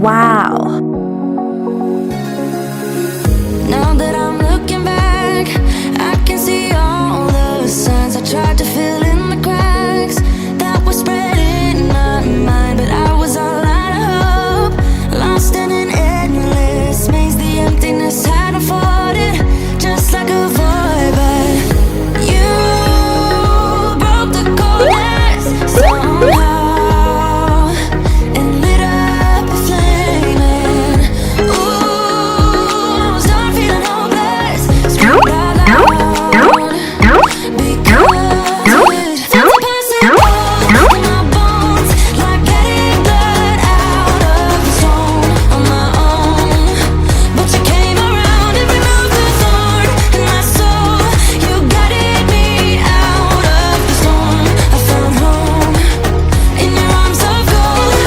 Wow. Now that I'm looking back, I can see all the signs I tried to fill in the cracks that were spread in my mind, but I was all out of hope, lost in an endless maze. The emptiness had unfolded just like a void, but you broke the coldness somehow and lit up a flame. And ooh, I was done feeling hopeless, screamed out loud because it felt impossible in my bones, like getting blood out of the stone on my own. But you came around and removed the thorn in my soul. You guided me out of the storm. I found home in your arms of gold,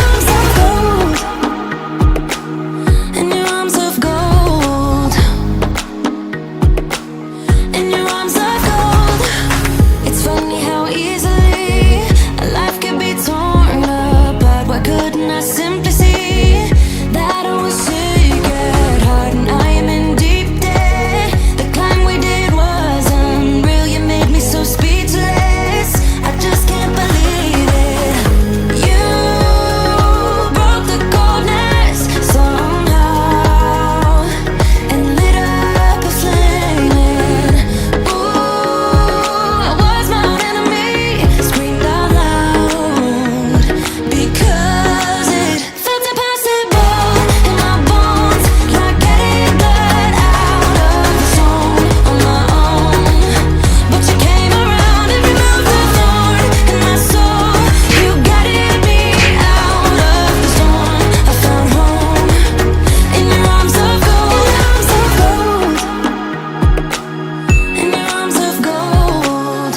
in your arms of gold, in your arms of gold. It's funny how easily a life can be torn apart. Why couldn't I simply see that I was sick at heart and I am in deep debt? The climb we did was unreal. You made me so speechless. I just can't believe it. You broke the coldness somehow and lit up a flame. And ooh, I was my own enemy, screamed out loud because it felt impossible in my bones, like getting blood out of the stone on my own. But you came around and removed the thorn in my soul. You guided me out of the storm. I found home in your arms of gold, in your arms of gold,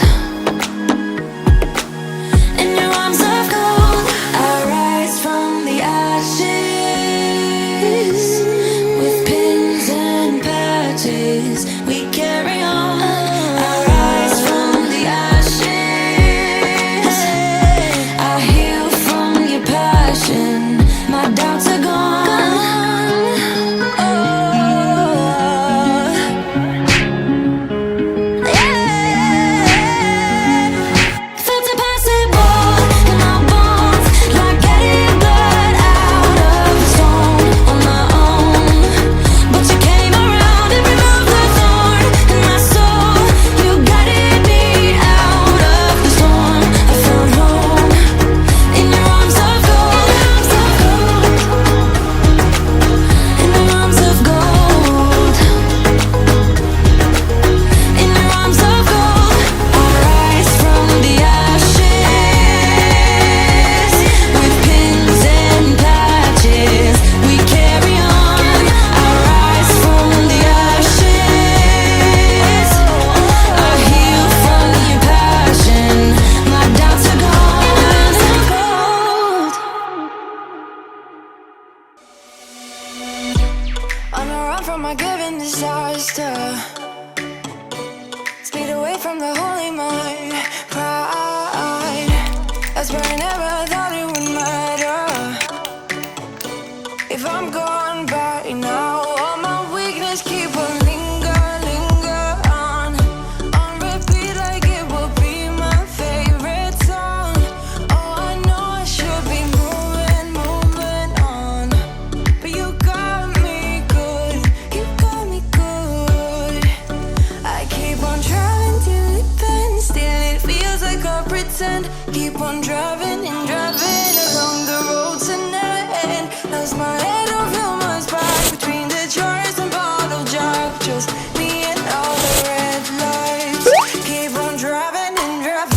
in your arms of gold. I rise from the ashes with pins and patches. We carry on. I rise from the ashes. I heal from your passion. My doubts are gone. Oh, yeah. Felt impossible in my bones, like getting blood out of the stone on my own. But you came around and removed the thorn in my soul. You guided me out of the storm. I found home in your arms of gold, in your arms of gold, in your arms of gold. I rise from the ashes with pins and patches. We carry on. I rise from the ashes. I heal from your passion. My doubts are gone. On a run from my given disaster, speed away from the holy mind. Pride, that's where I never thought it would matter. If I'm gone by now, all my weakness keep on linger on repeat like it will be my favorite song. Oh, I know I should be moving on, but you got me good, you got me good. I keep on driving till it bends, still it feels like I pretend. Keep on driving and driving along the road tonight. Lost my head, don't feel my spine between the jars and bottle jack. Just me and all the red lights. Keep on driving and driving.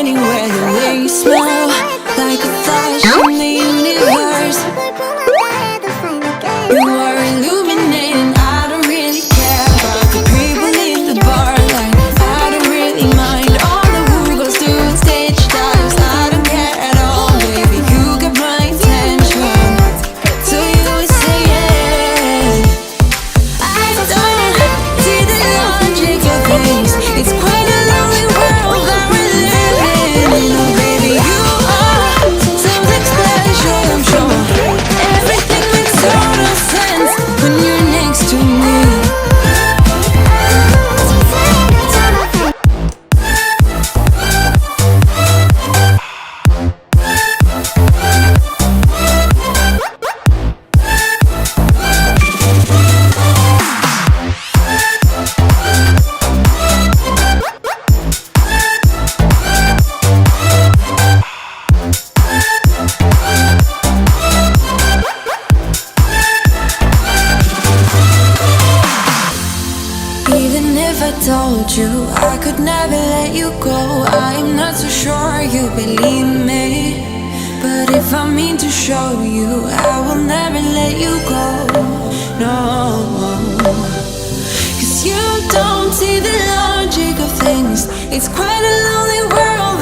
anywhere. The way you smell, like a flash from the universe. You are illuminating. I don't really care about the people in the bar. Like I don't really mind all the who goes doing stage dives. I don't care at all, baby. You got my attention, so you always say yeah. I don't see the logic of things. It's quite a lonely world that we're living in. Oh, baby, you are something special, I'm sure. Everything makes total sense when you're next to me. Even if I told you I could never let you go, I am not so sure you believe me. But if I mean to show you, I will never let you go. No, 'cause you don't see the logic of things. It's quite a lonely world